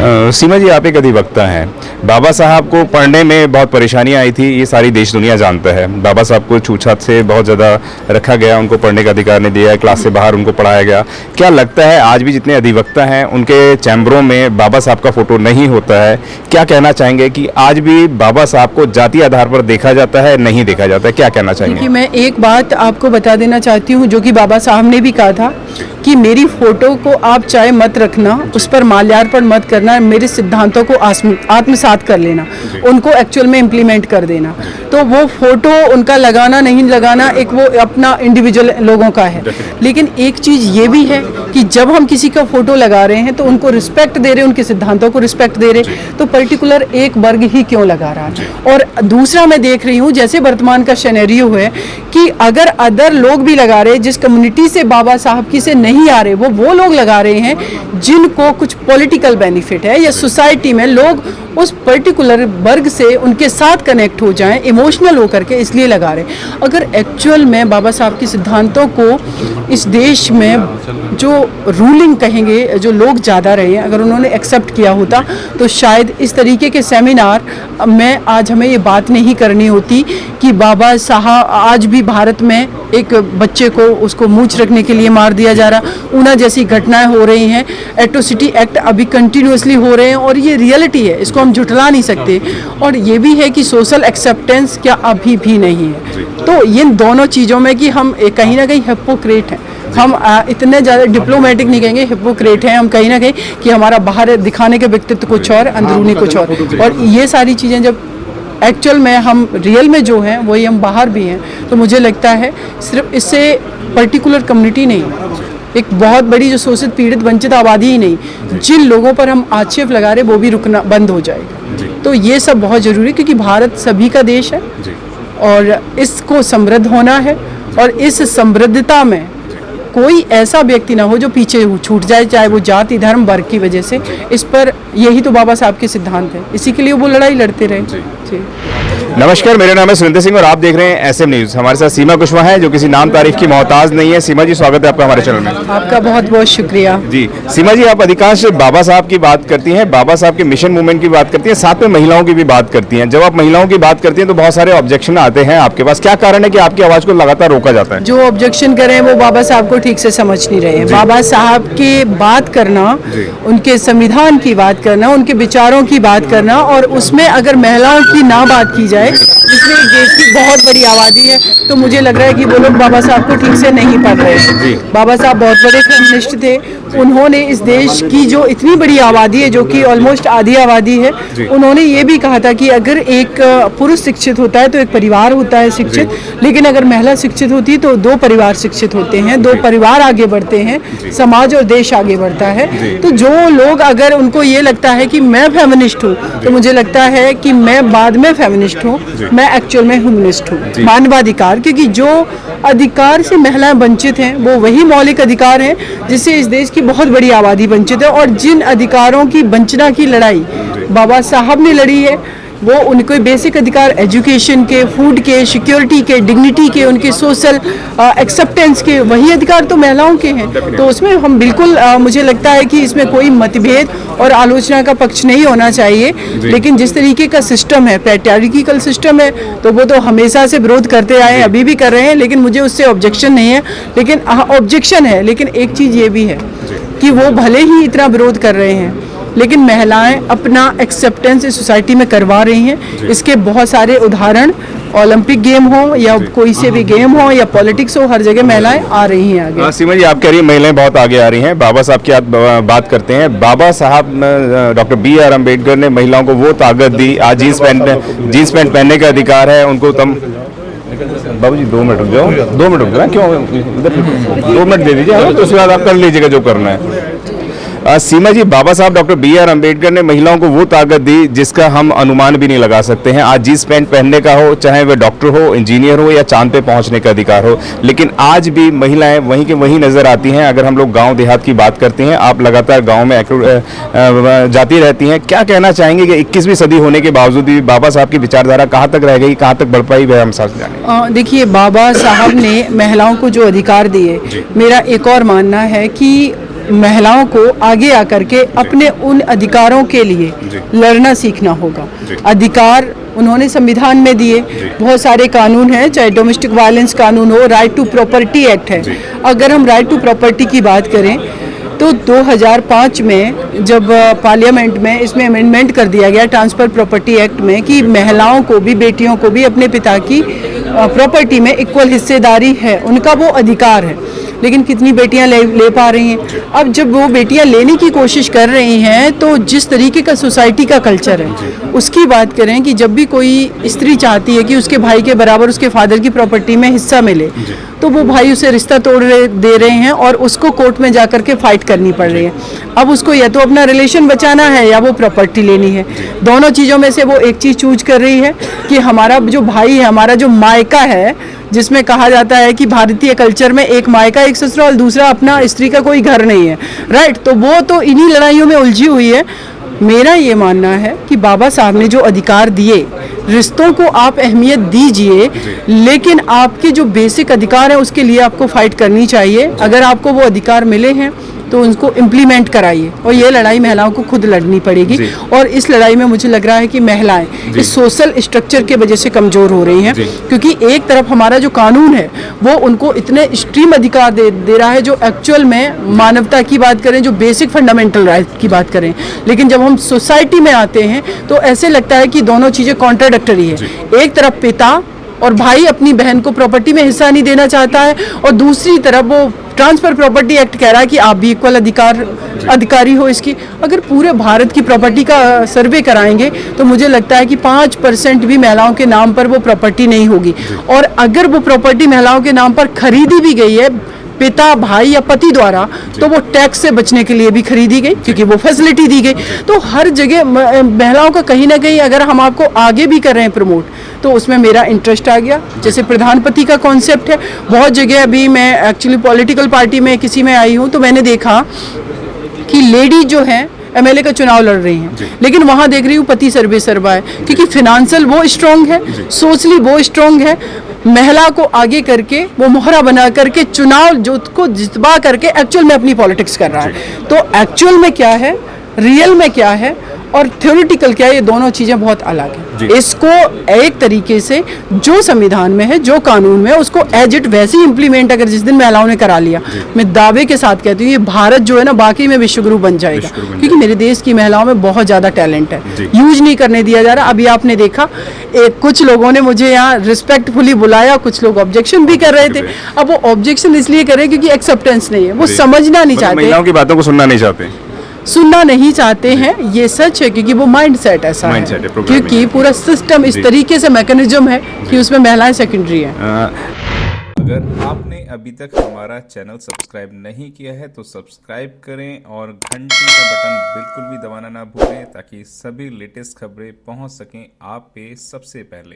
सीमा जी, आप एक अधिवक्ता हैं। बाबा साहब को पढ़ने में बहुत परेशानियां आई थी, ये सारी देश दुनिया जानता है। बाबा साहब को छूछात से बहुत ज़्यादा रखा गया, उनको पढ़ने का अधिकार नहीं दिया, क्लास से बाहर उनको पढ़ाया गया। क्या लगता है आज भी जितने अधिवक्ता हैं उनके चैम्बरों में बाबा साहब का फोटो नहीं होता है? क्या कहना चाहेंगे कि आज भी बाबा साहब को जातीय आधार पर देखा जाता है, नहीं देखा जाता है? क्या कहना चाहेंगे? देखिए, मैं एक बात आपको बता देना चाहती हूँ जो कि बाबा साहब ने भी कहा था कि मेरी फोटो को आप चाहे मत रखना, उस पर माल्यार्पण मत करना, मेरे सिद्धांतों को आत्मसात कर लेना, उनको एक्चुअल में इम्प्लीमेंट कर देना। तो वो फोटो उनका लगाना नहीं लगाना एक वो अपना इंडिविजुअल लोगों का है। लेकिन एक चीज़ ये भी है कि जब हम किसी का फोटो लगा रहे हैं तो उनको रिस्पेक्ट दे रहे हैं, उनके सिद्धांतों को रिस्पेक्ट दे रहे, तो पर्टिकुलर एक वर्ग ही क्यों लगा रहा है? और दूसरा मैं देख रही हूँ जैसे वर्तमान का सिनेरियो है कि अगर अदर लोग भी लगा रहे हैं, जिस कम्युनिटी से बाबा साहब की से नहीं आ रहे, वो लोग लगा रहे हैं जिनको कुछ पॉलिटिकल बेनिफिट है या सोसाइटी में लोग उस पर्टिकुलर वर्ग से उनके साथ कनेक्ट हो जाएं, इमोशनल होकर के, इसलिए लगा रहे हैं। अगर एक्चुअल में बाबा साहब के सिद्धांतों को इस देश में जो रूलिंग कहेंगे, जो लोग ज़्यादा रहे हैं, अगर उन्होंने एक्सेप्ट किया होता तो शायद इस तरीके के सेमिनार में आज हमें ये बात नहीं करनी होती कि बाबा साहब आज भी भारत में एक बच्चे को उसको मूंछ रखने के लिए मार दिया जा रहा, ऊना जैसी घटनाएं हो रही हैं, एट्रोसिटी एक्ट अभी कंटिन्यूसली हो रहे हैं और ये रियलिटी है, इसको हम झुठला नहीं सकते। और ये भी है कि सोशल एक्सेप्टेंस क्या अभी भी नहीं है। तो इन दोनों चीज़ों में कि हम कहीं ना कहीं हिपोक्रेट हैं, हम इतने ज़्यादा डिप्लोमेटिक नहीं कहेंगे, हिपोक्रेट हैं हम कहीं ना कहीं कि हमारा बाहर दिखाने के व्यक्तित्व कुछ और, अंदरूनी कुछ और ये सारी चीज़ें जब एक्चुअल में हम रियल में जो हैं वही हम बाहर भी हैं, तो मुझे लगता है सिर्फ इससे पर्टिकुलर कम्युनिटी नहीं, एक बहुत बड़ी जो शोषित पीड़ित वंचित आबादी ही नहीं, जिन लोगों पर हम आक्षेप लगा रहे वो भी रुकना बंद हो जाएगा। तो ये सब बहुत ज़रूरी है क्योंकि भारत सभी का देश है और इसको समृद्ध होना है और इस समृद्धता में कोई ऐसा व्यक्ति ना हो जो पीछे छूट जाए, चाहे वो जाति धर्म वर्ग की वजह से। इस पर यही तो बाबा साहब के सिद्धांत है, इसी के लिए वो लड़ाई लड़ते रहे। जी। नमस्कार, मेरा नाम है सुरेंद्र सिंह और आप देख रहे हैं एसएम न्यूज़। हमारे साथ सीमा कुशवाहा है जो किसी नाम तारीफ की मोहताज नहीं है। सीमा जी, स्वागत है आपका हमारे चैनल में। आपका बहुत बहुत शुक्रिया। जी सीमा जी, आप अधिकांश बाबा साहब की बात करती हैं, बाबा साहब के मिशन मूवमेंट की बात करती हैं, साथ में महिलाओं की भी बात करती हैं। जब आप महिलाओं की बात करती हैं तो बहुत सारे ऑब्जेक्शन आते हैं आपके पास। क्या कारण है कि आपकी आवाज़ को लगातार रोका जाता है? जो ऑब्जेक्शन कर रहे हैं वो बाबा साहब को ठीक से समझ नहीं रहे हैं। बाबा साहब की बात करना, उनके संविधान की बात करना, उनके विचारों की बात करना और उसमें अगर महिलाओं की ना बात की जाए, जिसमें देश की बहुत बड़ी आबादी है, तो मुझे लग रहा है कि वो लोग बाबा साहब को ठीक से नहीं पढ़ रहे हैं। बाबा साहब बहुत बड़े फेमिनिस्ट थे। उन्होंने इस देश की जो इतनी बड़ी आबादी है, जो कि ऑलमोस्ट आधी आबादी है, उन्होंने ये भी कहा था कि अगर एक पुरुष शिक्षित होता है तो एक परिवार होता है शिक्षित, लेकिन अगर महिला शिक्षित होती है तो दो परिवार शिक्षित होते हैं, दो परिवार आगे बढ़ते हैं, समाज और देश आगे बढ़ता है। तो जो लोग अगर उनको ये लगता है कि मैं फेमिनिस्ट हूँ, तो मुझे लगता है कि मैं बाद में फेमिनिस्ट हूँ, मैं एक्चुअल में ह्यूमनिस्ट हूँ। मानवाधिकार, क्योंकि जो अधिकार से महिलाएं वंचित हैं वो वही मौलिक अधिकार हैं जिससे इस देश की बहुत बड़ी आबादी वंचित है। और जिन अधिकारों की वंचना की लड़ाई बाबा साहब ने लड़ी है, वो उनके बेसिक अधिकार एजुकेशन के, फूड के, सिक्योरिटी के, डिग्निटी के, उनके सोशल एक्सेप्टेंस के, वही अधिकार तो महिलाओं के हैं। तो उसमें हम बिल्कुल मुझे लगता है कि इसमें कोई मतभेद और आलोचना का पक्ष नहीं होना चाहिए। लेकिन जिस तरीके का सिस्टम है, पैट्रियार्किकल सिस्टम है, तो वो तो हमेशा से विरोध करते आए, अभी भी कर रहे हैं, लेकिन मुझे उससे ऑब्जेक्शन नहीं है। लेकिन ऑब्जेक्शन है, लेकिन एक चीज़ ये भी है कि वो भले ही इतना विरोध कर रहे हैं, लेकिन महिलाएं अपना एक्सेप्टेंस इस सोसाइटी में करवा रही हैं। इसके बहुत सारे उदाहरण, ओलंपिक गेम हो या कोई से भी गेम हो या पॉलिटिक्स हो, हर जगह महिलाएं आ रही हैं आगे। सीमा जी, आप कह रही हैं महिलाएं बहुत आगे आ रही हैं। बाबा साहब की आप बात करते हैं। बाबा साहब डॉक्टर BR अम्बेडकर ने महिलाओं को वो ताकत दी, आज जीन्स पैंट पहनने का अधिकार है उनको। बाबू जी 2 मिनट रुक जाओ, 2 मिनट रुक जाओ, क्यों 2 मिनट दे दीजिए, तो उसके बाद आप कर लीजिएगा जो करना है। सीमा जी, बाबा साहब डॉक्टर BR अम्बेडकर ने महिलाओं को वो ताकत दी जिसका हम अनुमान भी नहीं लगा सकते हैं। आज जीन्स पैंट पहनने का हो, चाहे वह डॉक्टर हो, इंजीनियर हो या चांद पे पहुंचने का अधिकार हो, लेकिन आज भी महिलाएं वहीं के वहीं नजर आती हैं। अगर हम लोग गांव देहात की बात करते हैं, आप लगातार गांव में जाती रहती हैं, क्या कहना चाहेंगे कि 21वीं सदी होने के बावजूद भी बाबा साहब की विचारधारा कहाँ तक रह गई, कहाँ तक बढ़ पाई, वह हम साथ जानें। देखिए, बाबा साहब ने महिलाओं को जो अधिकार दिए, मेरा एक और मानना है कि महिलाओं को आगे आकर के अपने उन अधिकारों के लिए लड़ना सीखना होगा। अधिकार उन्होंने संविधान में दिए, बहुत सारे कानून हैं, चाहे डोमेस्टिक वायलेंस कानून हो, राइट टू प्रॉपर्टी एक्ट है। अगर हम राइट टू प्रॉपर्टी की बात करें तो 2005 में जब पार्लियामेंट में इसमें अमेंडमेंट कर दिया गया ट्रांसफर प्रॉपर्टी एक्ट में कि महिलाओं को भी, बेटियों को भी अपने पिता की प्रॉपर्टी में इक्वल हिस्सेदारी है, उनका वो अधिकार है। लेकिन कितनी बेटियां ले पा रही हैं? अब जब वो बेटियां लेने की कोशिश कर रही हैं तो जिस तरीके का सोसाइटी का कल्चर है उसकी बात करें कि जब भी कोई स्त्री चाहती है कि उसके भाई के बराबर उसके फादर की प्रॉपर्टी में हिस्सा मिले तो वो भाई उसे रिश्ता दे रहे हैं और उसको कोर्ट में जाकर के फाइट करनी पड़ रही है। अब उसको या तो अपना रिलेशन बचाना है या वो प्रॉपर्टी लेनी है। दोनों चीज़ों में से वो एक चीज़ चूज कर रही है कि हमारा जो भाई है, हमारा जो मायका है, जिसमें कहा जाता है कि भारतीय कल्चर में एक मायका एक ससुराल, दूसरा अपना स्त्री का कोई घर नहीं है, राइट। तो वो तो इन्हीं लड़ाइयों में उलझी हुई है। मेरा ये मानना है कि बाबा साहब ने जो अधिकार दिए, रिश्तों को आप अहमियत दीजिए, लेकिन आपके जो बेसिक अधिकार है उसके लिए आपको फाइट करनी चाहिए। अगर आपको वो अधिकार मिले हैं तो उनको इम्प्लीमेंट कराइए, और ये लड़ाई महिलाओं को खुद लड़नी पड़ेगी। और इस लड़ाई में मुझे लग रहा है कि महिलाएं इस सोशल स्ट्रक्चर के वजह से कमज़ोर हो रही हैं, क्योंकि एक तरफ हमारा जो कानून है वो उनको इतने एक्सट्रीम अधिकार दे रहा है जो एक्चुअल में मानवता की बात करें, जो बेसिक फंडामेंटल राइट की बात करें, लेकिन जब हम सोसाइटी में आते हैं तो ऐसे लगता है कि दोनों चीज़ें कॉन्ट्राडिक्टरी है। एक तरफ पिता और भाई अपनी बहन को प्रॉपर्टी में हिस्सा नहीं देना चाहता है, और दूसरी तरफ वो ट्रांसफर प्रॉपर्टी एक्ट कह रहा है कि आप भी इक्वल अधिकारी हो इसकी। अगर पूरे भारत की प्रॉपर्टी का सर्वे कराएंगे तो मुझे लगता है कि 5% भी महिलाओं के नाम पर वो प्रॉपर्टी नहीं होगी। और अगर वो प्रॉपर्टी महिलाओं के नाम पर खरीदी भी गई है पिता, भाई या पति द्वारा, तो वो टैक्स से बचने के लिए भी खरीदी गई, क्योंकि वो फैसिलिटी दी गई। तो हर जगह महिलाओं का कहीं ना कहीं अगर हम आपको आगे भी कर रहे हैं प्रमोट, तो उसमें मेरा इंटरेस्ट आ गया। जैसे प्रधानपति का कॉन्सेप्ट है, बहुत जगह अभी मैं एक्चुअली पॉलिटिकल पार्टी में किसी में आई हूँ तो मैंने देखा कि लेडी जो है एमएलए का चुनाव लड़ रही हैं, लेकिन वहाँ देख रही हूँ पति सर्वे सर्वा है, क्योंकि फिनेंशियल वो स्ट्रांग है, सोशली वो स्ट्रांग है। महिला को आगे करके वो मोहरा बना करके चुनाव जो को जितवा करके एक्चुअल में अपनी पॉलिटिक्स कर रहा है। तो एक्चुअल में क्या है, रियल में क्या है और थ्योरेटिकल क्या है, ये दोनों चीज़ें बहुत अलग हैं। इसको एक तरीके से जो संविधान में है, जो कानून में है, उसको एज इट वैसे ही इम्प्लीमेंट अगर जिस दिन महिलाओं ने करा लिया, मैं दावे के साथ कहती हूँ ये भारत जो है ना बाकी में विश्वगुरु बन जाएगा, क्योंकि मेरे देश की महिलाओं में बहुत ज़्यादा टैलेंट है, यूज नहीं करने दिया जा रहा। अभी आपने देखा कुछ लोगों ने मुझे यहाँ रिस्पेक्टफुली बुलाया, कुछ लोग ऑब्जेक्शन भी कर रहे थे। अब वो ऑब्जेक्शन इसलिए कर रहे हैं क्योंकि एक्सेप्टेंस नहीं है, वो समझना नहीं चाहते, महिलाओं की बातों को सुनना नहीं चाहते हैं। ये सच है, क्योंकि वो माइंड सेट ऐसा है, क्योंकि पूरा सिस्टम इस तरीके से मैकेनिज्म है कि उसमें महिलाएं सेकेंडरी हैं। अगर आपने अभी तक हमारा चैनल सब्सक्राइब नहीं किया है तो सब्सक्राइब करें और घंटी का बटन बिल्कुल भी दबाना ना भूलें, ताकि सभी लेटेस्ट खबरें पहुंच सकें आप पे सबसे पहले।